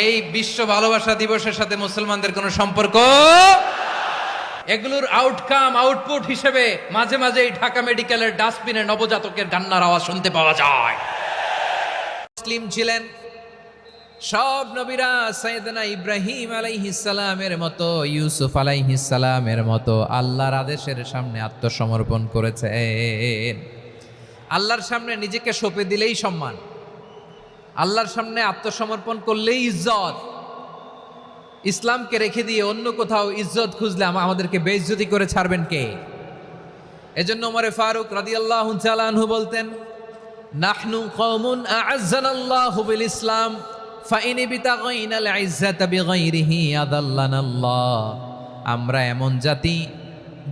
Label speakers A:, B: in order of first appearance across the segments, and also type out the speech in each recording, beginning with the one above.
A: এই বিশ্ব ভালোবাসা দিবসের সাথে মুসলমানদের কোনো সম্পর্ক, এগুলোর আউটপুট হিসেবে মাঝে মাঝে এই ঢাকা মেডিকেলের ডাস্টবিনে নবজাতকের কান্নার আওয়াজ শুনতে পাওয়া যায়। মুসলিম ছিলেন সব নবীরা, সাইয়েদনা ইব্রাহিম আলাইহিস সালামের মতো, ইউসুফ আলাইহিস সালামের মতো আল্লাহর আদেশের সামনে আত্মসমর্পণ করেছেন। আল্লাহর সামনে নিজেকে সঁপে দিলেই সম্মান, আল্লাহর সামনে আত্মসমর্পণ করলেই ইজ্জত। ইসলামকে রেখে দিয়ে অন্য কোথাও ইজ্জত খুঁজলে আমাদেরকে বেইজ্জতি করে ছাড়বেন কে? এজন্য ওমর ফারুক রাদিয়াল্লাহু তাআলা আনহু বলতেন, নাহনু কওমুন আ'আজ্জানাল্লাহু বিল ইসলাম ফাইন বিতাগাইনাল ইজ্জাতা বিগাইরিহি আদাল্লানাল্লাহ। আমরা এমন জাতি,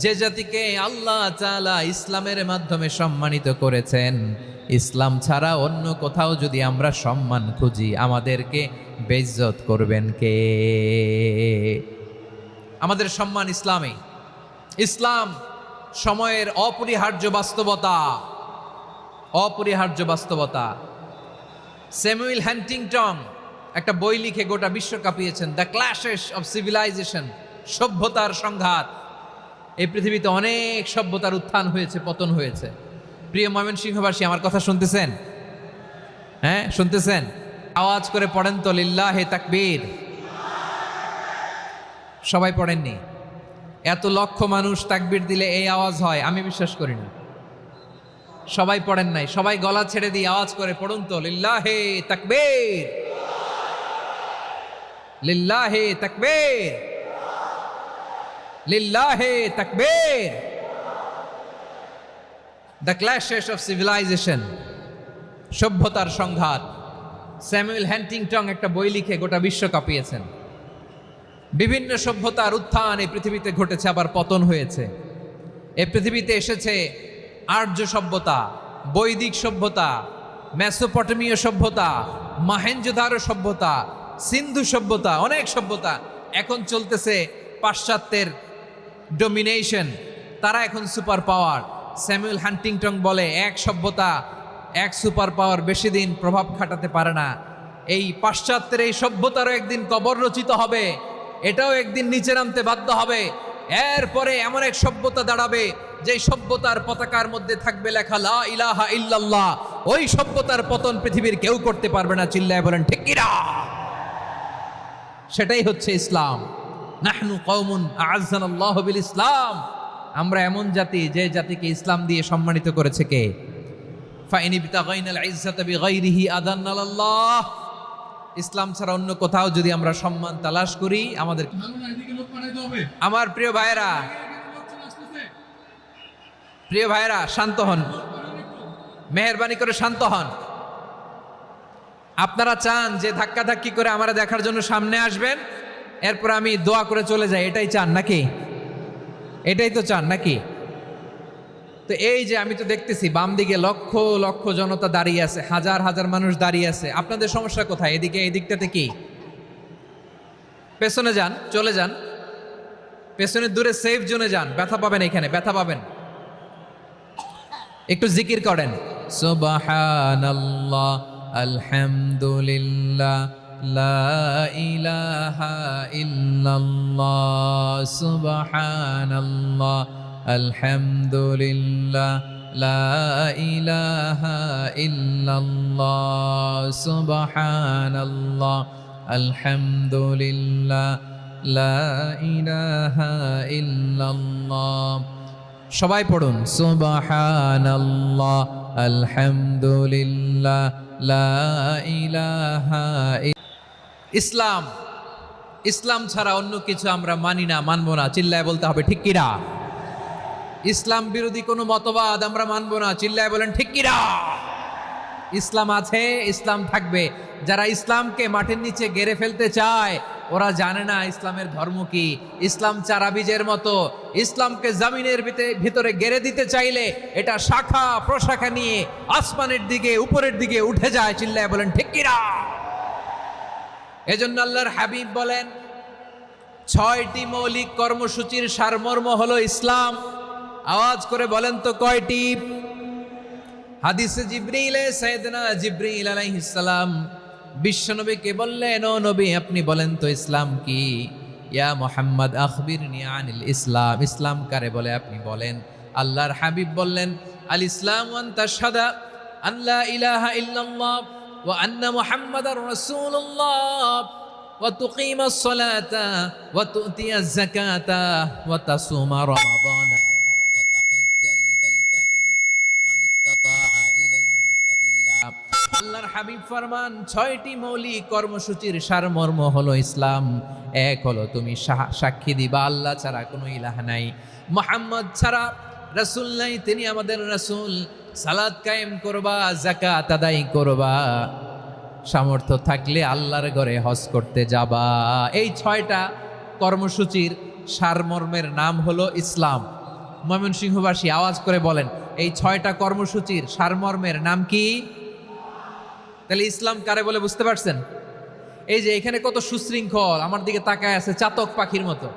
A: যে জাতিকে আল্লাহ তাআলা ইসলামের মাধ্যমে সম্মানিত করেছেন। ইসলাম ছাড়া অন্য কোথাও যদি আমরা সম্মান খুঁজি, আমাদেরকে বেইজ্জত করবেন কে? আমাদের সম্মান ইসলামে। ইসলাম সময়ের অপরিহার্য বাস্তবতা, অপরিহার্য বাস্তবতা। স্যামুয়েল হ্যান্টিংটন একটা বই লিখে গোটা বিশ্ব কাঁপিয়েছেন, দ্য ক্ল্যাশেস অফ সিভিলাইজেশন, সভ্যতার সংঘাত। এই পৃথিবীতে অনেক সভ্যতার উত্থান হয়েছে, পতন হয়েছে। প্রিয় ময়মনসিংহবাসী, আমার কথা শুনতেছেন? হ্যাঁ, শুনতেছেন? আওয়াজ করে পড়েন তো লিল্লাহে তাকবীর। সবাই পড়েননি? এত লক্ষ মানুষ তাকবীর দিলে এই আওয়াজ হয়? আমি বিশ্বাস করি না। সবাই পড়েন নাই, সবাই গলা ছেড়ে দিয়ে আওয়াজ করে পড়ুন তো লিল্লাহে তাকবীর, লিল্লাহে তাকবীর, লিল্লাহে তাকবীর। দ্য ক্ল্যাশেস অফ সিভিলাইজেশন, সভ্যতার সংঘাত। স্যামুয়েল হ্যান্টিংটন একটা বই লিখে গোটা বিশ্ব কাঁপিয়েছেন। বিভিন্ন সভ্যতার উত্থান এই পৃথিবীতে ঘটেছে, আবার পতন হয়েছে। এই পৃথিবীতে এসেছে আর্য সভ্যতা, বৈদিক সভ্যতা, মেসোপটেমীয় সভ্যতা, মহেঞ্জোদারো সভ্যতা, সিন্ধু সভ্যতা, অনেক সভ্যতা। এখন চলতেছে পাশ্চাত্যের ডমিনেশন, তারা এখন সুপার পাওয়ার। স্যামুয়েল হ্যান্টিংটন বলে, এক সভ্যতা, এক সুপার পাওয়ার বেশি দিন প্রভাব খাটাতে পারে না। এই পাশ্চাত্যের এই সভ্যতারও একদিন কবর রচিত হবে, এটাও একদিন নিচে নামতে বাধ্য হবে। এরপরে এমন এক সভ্যতা দাঁড়াবে, যে সভ্যতার পতাকার মধ্যে থাকবে লেখা লা ইলাহা ইল্লাল্লাহ। ওই সভ্যতার পতন পৃথিবীর কেউ করতে পারবে না। চিল্লায় বলেন ঠিক কিনা? সেটাই হচ্ছে ইসলাম। নাহনু কওমুন আ'আজ্জানাল্লাহু বিল ইসলাম। আমরা এমন জাতি, যে জাতিকে ইসলাম দিয়ে সম্মানিত করেছে কে? ফাইন বিতাগাইনাল ইজ্জাতা বিগাইরিহি আদান্নাল্লাহ। ইসলাম ছাড়া অন্য কোথাও যদি আমরা সম্মান তালাশ করি, আমাদের। আমার প্রিয় ভাইয়েরা, প্রিয় ভাইয়েরা, শান্ত হন, মেহেরবানি করে শান্ত হন। আপনারা চান যে ধাক্কাধাক্কি করে আমরা দেখার জন্য সামনে আসবেন, এরপর আমি দোয়া করে চলে যাই, এটাই চান নাকি? এটাই তো চান নাকি? তো এই যে আমি তো দেখতেছি বাম দিকে লক্ষ লক্ষ জনতা দাঁড়িয়ে আছে, হাজার হাজার মানুষ দাঁড়িয়ে আছে। আপনাদের সমস্যা কোথায়? এদিকে, এই দিকটাতে কি? পেছনে যান, চলে যান, পেছনে দূরে সেফ জোনে যান। ব্যথা পাবেন, এখানে ব্যথা পাবেন। একটু জিকির করেন, সুবহানাল্লাহ, আলহামদুলিল্লাহ, লা ইলাহা ইল্লাল্লাহ, সুবহানাল্লাহ, আলহামদুলিল্লাহ, লা ইলাহা ইল্লাল্লাহ, সুবহানাল্লাহ, আলহামদুলিল্লাহ, লা ইলাহা ইল্লাল্লাহ। সবাই পড়ুন, সুবহানাল্লাহ, আলহামদুলিল্লাহ, লা ইলাহা। ইসলাম, ইসলাম ছাড়া অন্য কিছু আমরা মানি না, মানবো না। চিল্লায় বলতে হবে ঠিক কিনা? ইসলাম বিরোধী কোনো মতবাদ আমরা মানবো না। চিল্লায় বলেন ঠিক কিনা? ইসলাম আছে, ইসলাম থাকবে। যারা ইসলামকে মাটির নিচে গেড়ে ফেলতে চায়, ওরা জানে না ইসলামের ধর্ম কি। ইসলাম চারা বীজের মতো, ইসলামকে জমিনের ভিতরে গেড়ে দিতে চাইলে এটা শাখা প্রশাখা নিয়ে আসমানের দিকে, উপরের দিকে উঠে যায়। চিল্লায় বলেন ঠিক কিনা? এজন্য আল্লাহর হাবিব বলেন, 6টি মৌলিক কর্মসূচির সারমর্ম হলো ইসলাম। আওয়াজ করে বলেন তো কয়টি? হাদিসে জিবরিলে সাইয়েদনা জিবরিল আলাইহিস সালাম বিশ্বনবীকে বললেন, ও নবী আপনি বলেন তো ইসলাম কি? ইয়া মুহাম্মদ আখবিরনি আনিল ইসলাম, ইসলাম কারে বলে আপনি বলেন। আল্লাহর হাবিব বললেন, আল ইসলাম আন তাশহাদা আন লা ইলাহা ইল্লাল্লাহ ওয়া আন্না মুহাম্মাদার রাসূলুল্লাহ ওয়া তুকিমাস সালাতা ওয়া তুতিয়াজ যাকাতা ওয়া তাসুমা রমাদানা ওয়া তাহুজ্জাল বাইতা মান ইসতাতাআ ইলাইহি সাবিলা। আল্লাহর হাবিব ফরমান, 6টি মৌলিক কর্মসূচির সারমর্ম হলো ইসলাম। এক হলো তুমি সাক্ষী দিবা আল্লাহ ছাড়া কোনো ইলাহ নাই, মুহাম্মদ ছাড়া রাসূল নাই, তিনি আমাদের রাসূল। সালাত কায়েম করবা, যাকাত আদায় করবা, সামর্থ্য থাকলে আল্লাহর ঘরে হজ করতে যাবা। এই 6টা কর্মসূচির সারমর্মের নাম হলো ইসলাম। ময়মনসিংহবাসী আওয়াজ করে বলেন, এই 6টা কর্মসূচির সারমর্মের নাম কি? তাহলে ইসলাম কারে বলে বুঝতে পারছেন? এই যে এখানে কত সুশৃঙ্খল, আমার দিকে তাকায় আছে চাতক পাখির মতো,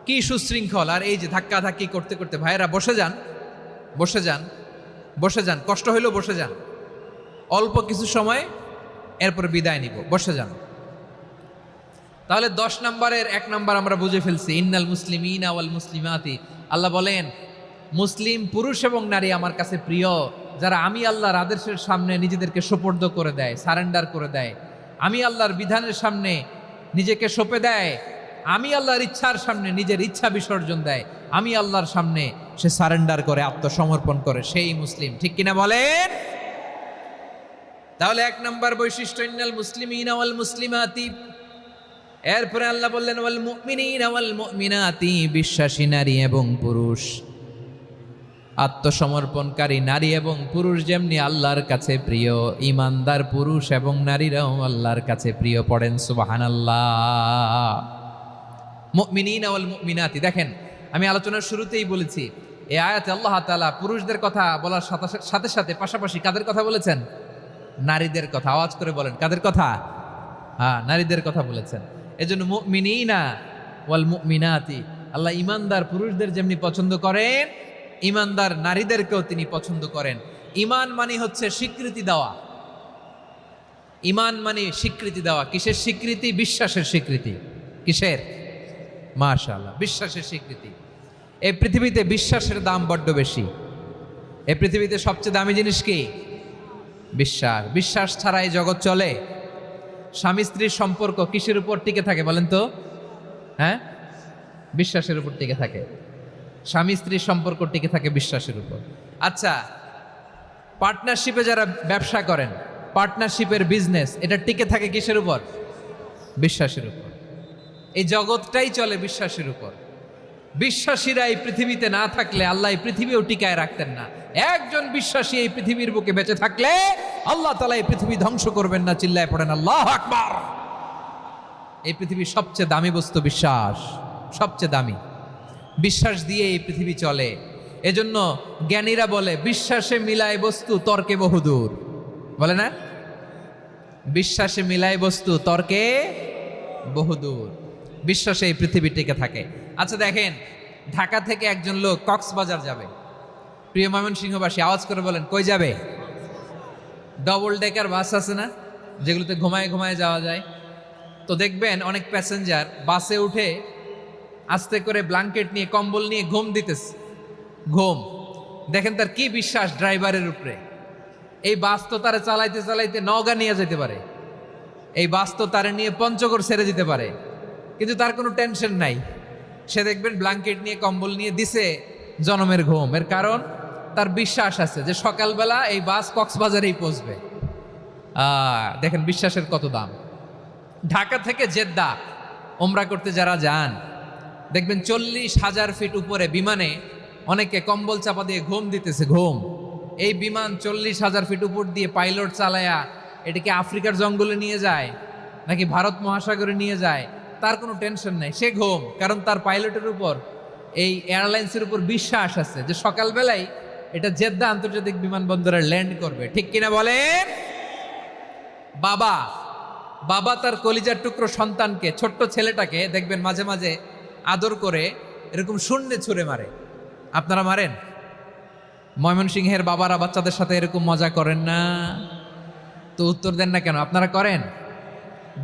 A: কি সুশৃঙ্খল। আর এই যে ধাক্কা ধাক্কি করতে করতে, ভাইয়েরা বসে যান, বসে যান, বসে যান, কষ্ট হইলেও বসে যান, অল্প কিছু সময় এরপর বিদায় নিব, বসে যান। তাহলে 10 নম্বরের 1 নম্বর আমরা বুঝে ফেলছি, ইন্নাল মুসলিমিনা ওয়াল মুসলিমাতি। আল্লাহ বলেন, মুসলিম পুরুষ এবং নারী আমার কাছে প্রিয়, যারা আমি আল্লাহর আদেশের সামনে নিজেদেরকে সোপর্দ করে দেয়, সারেন্ডার করে দেয়, আমি আল্লাহর বিধানের সামনে নিজেকে সঁপে দেয়, আমি আল্লাহর ইচ্ছার সামনে নিজের ইচ্ছা বিসর্জন দেয়, আমি আল্লাহর সামনে সে সারেন্ডার করে, আত্মসমর্পণ করে, সেই মুসলিম। ঠিক কিনা বলেন? তাহলে 1 নম্বর বৈশিষ্ট্য ইন্নাল মুসলিমিনা ওয়াল মুসলিমাতি। এরপরে আল্লাহ বললেন ওয়াল মুমিনিনা ওয়াল মুমিনাতি, বিশ্বাসী নারী এবং পুরুষ, আত্মসমর্পণকারী নারী এবং পুরুষ যেমনি আল্লাহর কাছে প্রিয়, ইমানদার পুরুষ এবং নারীরাও আল্লাহর কাছে প্রিয়। পড়েন সুবহানাল্লাহ। মুমিনিনা ওয়াল মুমিনাতি। দেখেন, আমি আলোচনার শুরুতেই বলেছি, এই আয়াতে আল্লাহ তাআলা পুরুষদের কথা বলার সাথে সাথে পাশাপাশি কাদের কথা বলেছেন? নারীদের কথা। আওয়াজ করে বলেন, কাদের কথা? হ্যাঁ, নারীদের কথা বলেছেন। এজন্য মুমিনিনা ওয়াল মুমিনাতি, আল্লাহ ইমানদার পুরুষদের যেমনি পছন্দ করেন, ইমানদার নারীদেরকেও তিনি পছন্দ করেন। ঈমান মানে হচ্ছে স্বীকৃতি দেওয়া। ঈমান মানে স্বীকৃতি দেওয়া। কিসের স্বীকৃতি? বিশ্বাসের স্বীকৃতি। কিসের? মাশাআল্লাহ, বিশ্বাসের স্বীকৃতি। এই পৃথিবীতে বিশ্বাসের দাম বড্ড বেশি। এই পৃথিবীতে সবচেয়ে দামি জিনিস কি? বিশ্বাস। বিশ্বাস ছাড়া এই জগৎ চলে? স্বামী স্ত্রীর সম্পর্ক কিসের উপর টিকে থাকে বলেন তো? হ্যাঁ, বিশ্বাসের উপর টিকে থাকে। স্বামী স্ত্রীর সম্পর্ক টিকে থাকে বিশ্বাসের উপর। আচ্ছা, পার্টনারশিপে যারা ব্যবসা করেন, পার্টনারশিপের বিজনেস, এটা টিকে থাকে কিসের উপর? বিশ্বাসের উপর। এই জগৎটাই চলে বিশ্বাসের উপর। বিশ্বাসীরা এই পৃথিবীতে না থাকলে আল্লাহ এই পৃথিবীও টিকায় রাখতেন না। একজন বিশ্বাসী এই পৃথিবীর বুকে বেঁচে থাকলে আল্লাহ তাআলা এই পৃথিবী ধ্বংস করবেন না। চিল্লায় পড়েন আল্লাহু আকবার। এই পৃথিবীর সবচেয়ে দামি বস্তু বিশ্বাস, সবচেয়ে দামি। বিশ্বাস দিয়ে এই পৃথিবী চলে। এজন্য জ্ঞানীরা বলে, বিশ্বাসে মিলায় বস্তু তর্কে বহুদূর। বলে না? বিশ্বাসে মিলায় বস্তু তর্কে বহুদূর। বিশ্বাসে এই পৃথিবী টিকে থাকে। আচ্ছা দেখেন, ঢাকা থেকে একজন লোক কক্সবাজার যাবে। প্রিয় ময়মনসিংহবাসী আওয়াজ করে বলেন, কই যাবে? ডবল ডেকার বাস আছে না, যেগুলোতে ঘুমায় ঘুমায় যাওয়া যায়। তো দেখবেন অনেক প্যাসেঞ্জার বাসে উঠে আস্তে করে ব্ল্যাঙ্কেট নিয়ে, কম্বল নিয়ে ঘুম দিতেছে। ঘুম দেখেন তার কি বিশ্বাস ড্রাইভারের উপরে। এই বাস তো তারা চালাইতে চালাইতে নওগাঁ নিয়ে যেতে পারে, এই বাস তো তারা নিয়ে পঞ্চগড় ছেড়ে দিতে পারে, কিন্তু তার কোনো টেনশন নাই। সে দেখবেন ব্ল্যাঙ্কেট নিয়ে, কম্বল নিয়ে দিছে জনমের ঘুম। এর কারণ তার বিশ্বাস আছে যে সকালবেলা এই বাস কক্সবাজারেই পৌঁছবে। দেখেন বিশ্বাসের কত দাম। ঢাকা থেকে জেদ্দা ওমরা করতে যারা যান, দেখবেন 40,000 ফিট উপরে বিমানে অনেকে কম্বল চাপা দিয়ে ঘুম দিতেছে। ঘুম। এই বিমান 40,000 ফিট উপর দিয়ে পাইলট চালায়া এটাকে আফ্রিকার জঙ্গলে নিয়ে যায় নাকি ভারত মহাসাগরে নিয়ে যায়, তার কোনো টেনশন নাই। সে ঘুম, কারণ তার পাইলটের উপর, এই এয়ারলাইন্সের উপর বিশ্বাস আছে যে সকালবেলায় এটা জেদ্দা আন্তর্জাতিক বিমানবন্দরে ল্যান্ড করবে। ঠিক কিনা বলেন? বাবা বাবা তার কলিজার টুকরো সন্তানকে, ছোট্ট ছেলেটাকে দেখবেন মাঝে মাঝে আদর করে এরকম শূন্যে ছুঁড়ে মারে। আপনারা মারেন? ময়মনসিংহের বাবারা বাচ্চাদের সাথে এরকম মজা করেন না? তো উত্তর দেন না কেন? আপনারা করেন?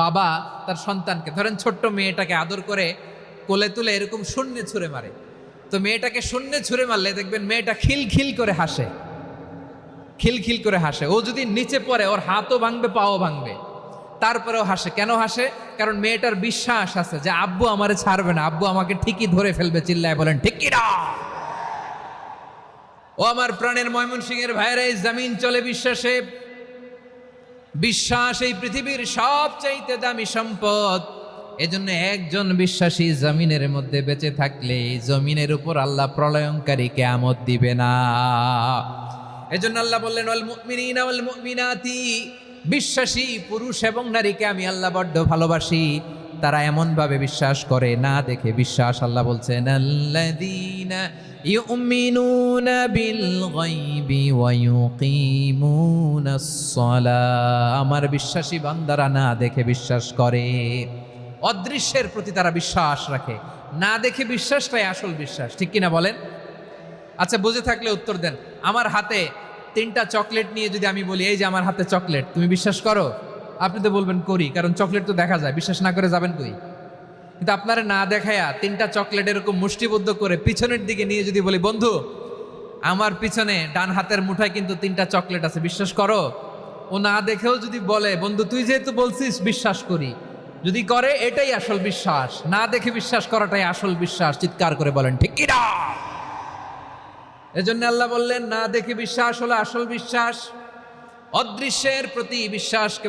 A: বাবা তার সন্তানকে, ধরেন ছোট্ট মেয়েটাকে আদর করে কোলে তুলে এরকম শূন্যে ছুঁড়ে মারে। তো মেয়েটাকে শূন্যে ছুঁড়ে মারলে দেখবেন মেয়েটা খিলখিল করে হাসে, খিলখিল করে হাসে। ও যদি নিচে পড়ে ওর হাতও ভাঙবে, পাও ভাঙবে, তারপরেও হাসে। কেন হাসে? কারণ মেয়েটার বিশ্বাস আছে যে আব্বু আমারে ছাড়বে না, আব্বু আমাকে ঠিকই ধরে ফেলবে। চিল্লায় বলেন ঠিক কি না? ও আমার প্রাণের ময়মনসিংহের ভাইরা, এই জমিন চলে বিশ্বাসে। বিশ্বাস এই পৃথিবীর সবচাইতে দামি সম্পদ। এজন্য একজন বিশ্বাসী জমিনের মধ্যে বেঁচে থাকলে জমিনের উপর আল্লাহ প্রলয়ঙ্কারী কিয়ামত দিবে না। এজন্য আল্লাহ বললেন ওয়াল মুমিনিনা ওয়াল মুমিনাতি, বিশ্বাসী পুরুষ এবং নারীকে আমি আল্লাহ বড্ড ভালোবাসি। তারা এমন ভাবে বিশ্বাস করে না দেখে বিশ্বাস। আল্লাহ বলছেন আল্লাযীনা ইউমিনুনা বিল গায়বি ওয়া ইউকিমুনাস সালাহ, আমার বিশ্বাসী বান্দারা না দেখে বিশ্বাস করে। অদৃশ্যের প্রতি তারা বিশ্বাস রাখে, না দেখে বিশ্বাসটাই আসল বিশ্বাস। ঠিক কিনা বলেন? আচ্ছা, বুঝে থাকলে উত্তর দেন। আমার হাতে 3টা চকলেট নিয়ে যদি আমি বলি এই যে আমার হাতে চকলেট, তুমি বিশ্বাস করো? আপনি তো বলবেন করি, কারণ চকলেট তো দেখা যায়। বিশ্বাস না করে যাবেন কই? কিন্তু আপনারা না দেখায়া 3টা চকলেট এরকম মুষ্টিবদ্ধ করে পিছনের দিকে নিয়ে যদি বলি বন্ধু আমার পিছনে ডান হাতের মুঠায় কিন্তু 3টা চকলেট আছে, বিশ্বাস করো? ও না দেখেও যদি বলে বন্ধু তুই যেহেতু বলছিস বিশ্বাস করি, যদি করে এটাই আসল বিশ্বাস। না দেখে বিশ্বাস করাটাই আসল বিশ্বাস। চিৎকার করে বলেন ঠিক কি না? এজন্য আল্লাহ বললেন না দেখে বিশ্বাস হলো আসল বিশ্বাস। অদৃশ্যের প্রতি বিশ্বাসকে